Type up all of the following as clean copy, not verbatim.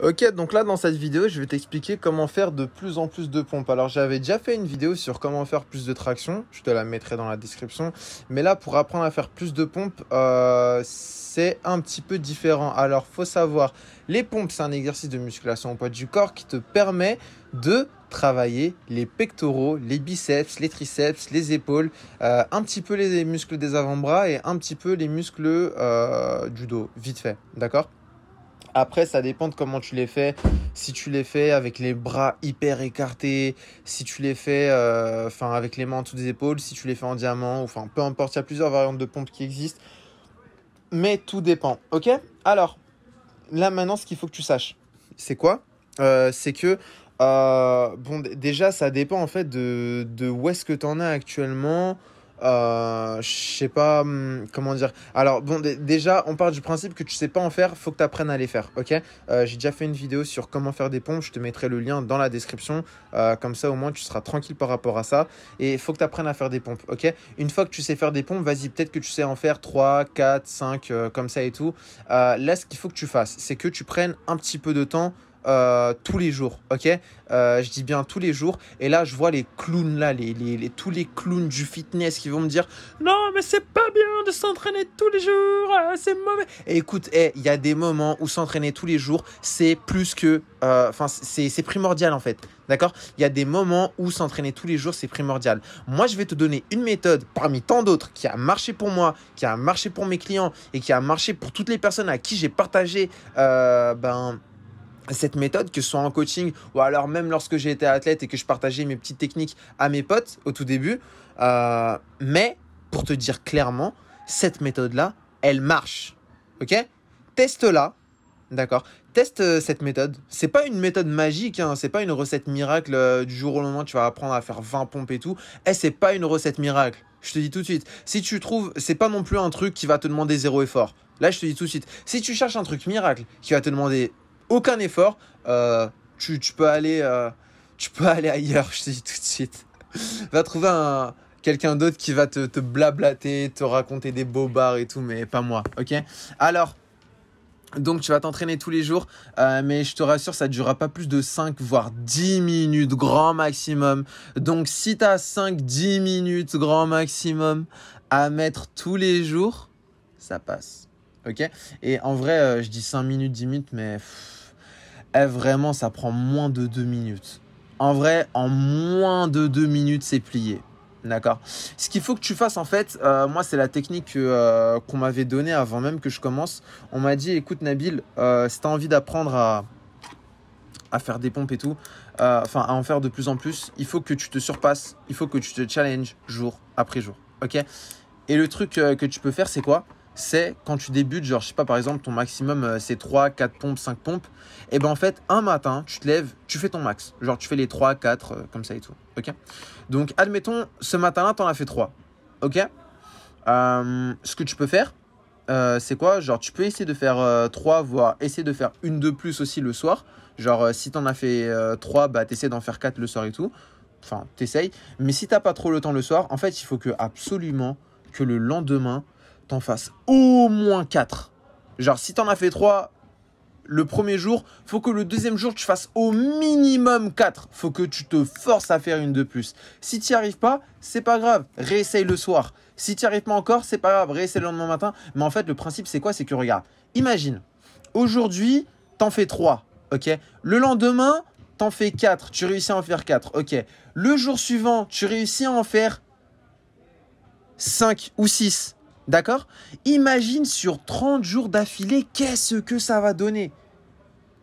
Ok, donc là dans cette vidéo, je vais t'expliquer comment faire de plus en plus de pompes. Alors j'avais déjà fait une vidéo sur comment faire plus de traction, je te la mettrai dans la description. Mais là, pour apprendre à faire plus de pompes, c'est un petit peu différent. Alors faut savoir, les pompes, c'est un exercice de musculation au poids du corps qui te permet de travailler les pectoraux, les biceps, les triceps, les épaules, un petit peu les muscles des avant-bras et un petit peu les muscles du dos, vite fait, d'accord ? Après, ça dépend de comment tu les fais. Si tu les fais avec les bras hyper écartés, si tu les fais avec les mains en dessous des épaules, si tu les fais en diamant, enfin peu importe, il y a plusieurs variantes de pompes qui existent. Mais tout dépend, ok? Alors, là maintenant, ce qu'il faut que tu saches, c'est quoi? C'est que, déjà, ça dépend en fait de où est-ce que tu en es actuellement. Je sais pas comment dire. Alors, déjà, on part du principe que tu sais pas en faire, faut que tu apprennes à les faire, ok? J'ai déjà fait une vidéo sur comment faire des pompes, je te mettrai le lien dans la description. Comme ça, au moins, tu seras tranquille par rapport à ça. Et il faut que tu apprennes à faire des pompes, ok? Une fois que tu sais faire des pompes, vas-y, peut-être que tu sais en faire 3, 4, 5, comme ça et tout. Là, ce qu'il faut que tu fasses, c'est que tu prennes un petit peu de temps tous les jours, ok? Je dis bien tous les jours. Et là, je vois les clowns là, tous les clowns du fitness qui vont me dire non, mais c'est pas bien de s'entraîner tous les jours, c'est mauvais. Et écoute, il y a des moments où s'entraîner tous les jours, c'est plus que, c'est primordial en fait. D'accord? Il y a des moments où s'entraîner tous les jours, c'est primordial. Moi, je vais te donner une méthode parmi tant d'autres qui a marché pour moi, qui a marché pour mes clients et qui a marché pour toutes les personnes à qui j'ai partagé cette méthode, que ce soit en coaching ou alors même lorsque j'ai été athlète et que je partageais mes petites techniques à mes potes au tout début. Mais pour te dire clairement, cette méthode-là, elle marche. Ok? Teste-la. D'accord? Teste cette méthode. C'est pas une méthode magique, hein. C'est pas une recette miracle du jour au lendemain, tu vas apprendre à faire 20 pompes et tout. C'est pas une recette miracle. Je te dis tout de suite. Si tu trouves, c'est pas non plus un truc qui va te demander zéro effort. Là, je te dis tout de suite. Si tu cherches un truc miracle qui va te demander aucun effort, tu peux aller ailleurs, je te dis tout de suite. Va trouver quelqu'un d'autre qui va te blablater, te raconter des bobards et tout, mais pas moi, ok? Alors, donc tu vas t'entraîner tous les jours, mais je te rassure, ça ne durera pas plus de 5 voire 10 minutes grand maximum. Donc si tu as 5-10 minutes grand maximum à mettre tous les jours, ça passe. Ok? Et en vrai, je dis 5 minutes, 10 minutes, mais vraiment, ça prend moins de 2 minutes. En vrai, en moins de 2 minutes, c'est plié. D'accord? Ce qu'il faut que tu fasses, en fait, moi, c'est la technique qu'on m'avait donnée avant même que je commence. On m'a dit, écoute, Nabil, si tu as envie d'apprendre à faire des pompes et tout, à en faire de plus en plus, il faut que tu te surpasses, il faut que tu te challenges jour après jour. Ok? Et le truc que tu peux faire, c'est quoi? C'est quand tu débutes, genre, je sais pas, par exemple, ton maximum, c'est 3, 4 pompes, 5 pompes. Et ben en fait, un matin, tu te lèves, tu fais ton max. Genre, tu fais les 3, 4, comme ça et tout. Ok? Donc, admettons, ce matin-là, tu en as fait 3. Ok? Ce que tu peux faire, c'est quoi? Genre, tu peux essayer de faire 3, voire essayer de faire une de plus aussi le soir. Genre, si tu en as fait 3, bah, tu essaies d'en faire 4 le soir et tout. Enfin, tu essayes. Mais si tu n'as pas trop le temps le soir, en fait, il faut absolument que le lendemain, t'en fasses au moins 4. Genre, si t'en as fait 3 le premier jour, faut que le deuxième jour, tu fasses au minimum 4. Faut que tu te forces à faire une de plus. Si tu n'y arrives pas, c'est pas grave. Réessaye le soir. Si tu n'y arrives pas encore, c'est pas grave. Réessaye le lendemain matin. Mais en fait, le principe, c'est quoi? C'est que regarde, imagine, aujourd'hui, t'en fais 3. Ok? Le lendemain, t'en fais 4. Tu réussis à en faire 4. Ok? Le jour suivant, tu réussis à en faire 5 ou 6. D'accord? Imagine sur 30 jours d'affilée, qu'est-ce que ça va donner?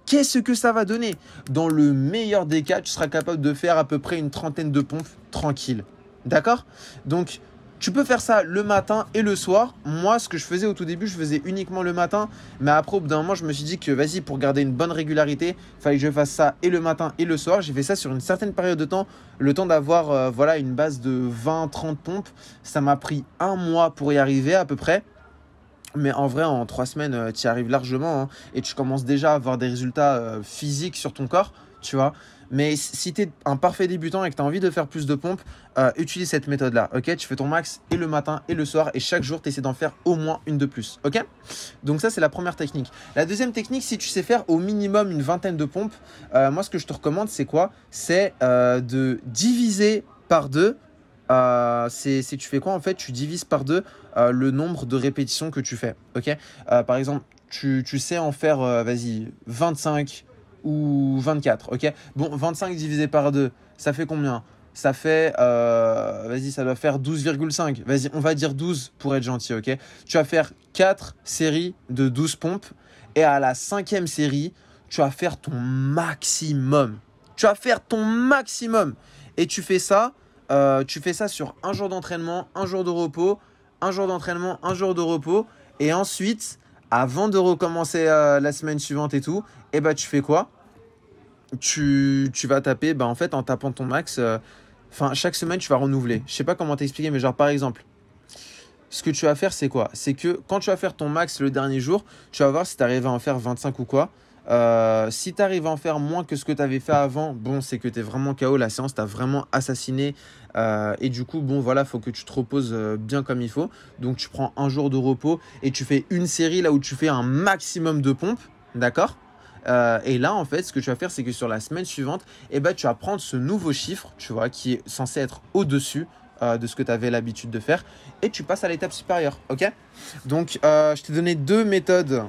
Qu'est-ce que ça va donner? Dans le meilleur des cas, tu seras capable de faire à peu près une trentaine de pompes tranquille. D'accord? Donc, tu peux faire ça le matin et le soir. Moi, ce que je faisais au tout début, je faisais uniquement le matin. Mais après, au bout d'un moment, je me suis dit que vas-y, pour garder une bonne régularité, il fallait que je fasse ça et le matin et le soir. J'ai fait ça sur une certaine période de temps. Le temps d'avoir une base de 20-30 pompes. Ça m'a pris un mois pour y arriver à peu près. Mais en vrai, en 3 semaines, tu y arrives largement, hein, et tu commences déjà à avoir des résultats physiques sur ton corps. tu vois. Mais si tu es un parfait débutant et que tu as envie de faire plus de pompes, utilise cette méthode-là. Ok, tu fais ton max et le matin et le soir et chaque jour, tu essaies d'en faire au moins une de plus. Ok, donc ça, c'est la première technique. La deuxième technique, si tu sais faire au minimum une vingtaine de pompes, moi, ce que je te recommande, c'est quoi? C'est de diviser par deux. Tu fais quoi en fait? Tu divises par deux le nombre de répétitions que tu fais. Ok, par exemple, tu sais en faire, vas-y, 25 ou 24. Ok, bon, 25 divisé par 2, ça fait combien? Ça fait, vas-y, ça doit faire 12,5. Vas-y, on va dire 12 pour être gentil. Ok, tu vas faire 4 séries de 12 pompes et à la cinquième série, tu vas faire ton maximum. Tu vas faire ton maximum et tu fais ça sur un jour d'entraînement, un jour de repos, un jour d'entraînement, un jour de repos. Et ensuite, avant de recommencer la semaine suivante et tout, et bah, tu fais quoi? Tu vas taper, bah, en fait, en tapant ton max, chaque semaine, tu vas renouveler. Je sais pas comment t'expliquer, mais genre, par exemple, ce que tu vas faire, c'est quoi? C'est que quand tu vas faire ton max le dernier jour, tu vas voir si tu arrives à en faire 25 ou quoi. Si tu arrives à en faire moins que ce que tu avais fait avant, bon, c'est que tu es vraiment KO, la séance t'a vraiment assassiné. Et du coup, bon, voilà, faut que tu te reposes bien comme il faut. Donc, tu prends un jour de repos et tu fais une série là où tu fais un maximum de pompes. D'accord? Et là, en fait, ce que tu vas faire, c'est que sur la semaine suivante, eh ben, tu vas prendre ce nouveau chiffre, tu vois, qui est censé être au-dessus de ce que tu avais l'habitude de faire et tu passes à l'étape supérieure. Ok, donc je t'ai donné deux méthodes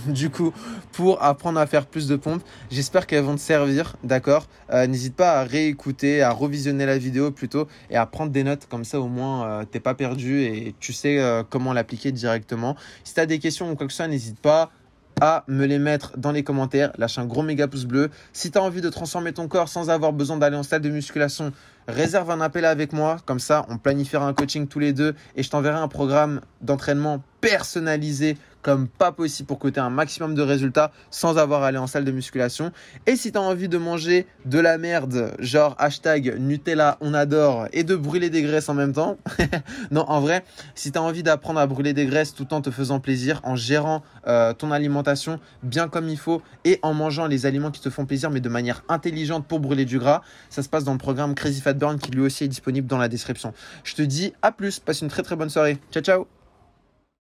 du coup pour apprendre à faire plus de pompes. J'espère qu'elles vont te servir. D'accord, n'hésite pas à réécouter, à revisionner la vidéo plutôt et à prendre des notes, comme ça au moins t'es pas perdu et tu sais comment l'appliquer directement. Si tu as des questions ou quoi que ce soit, n'hésite pas à me les mettre dans les commentaires. Lâche un gros méga pouce bleu. Si tu as envie de transformer ton corps sans avoir besoin d'aller en salle de musculation, réserve un appel avec moi. Comme ça, on planifiera un coaching tous les deux et je t'enverrai un programme d'entraînement personnalisé comme pas possible pour que tu aies un maximum de résultats sans avoir à aller en salle de musculation. Et si tu as envie de manger de la merde, genre hashtag Nutella on adore, et de brûler des graisses en même temps, non, en vrai, si tu as envie d'apprendre à brûler des graisses tout en te faisant plaisir, en gérant ton alimentation bien comme il faut et en mangeant les aliments qui te font plaisir mais de manière intelligente pour brûler du gras, ça se passe dans le programme Crazy Fat Burn qui lui aussi est disponible dans la description. Je te dis à plus, passe une très très bonne soirée. Ciao ciao.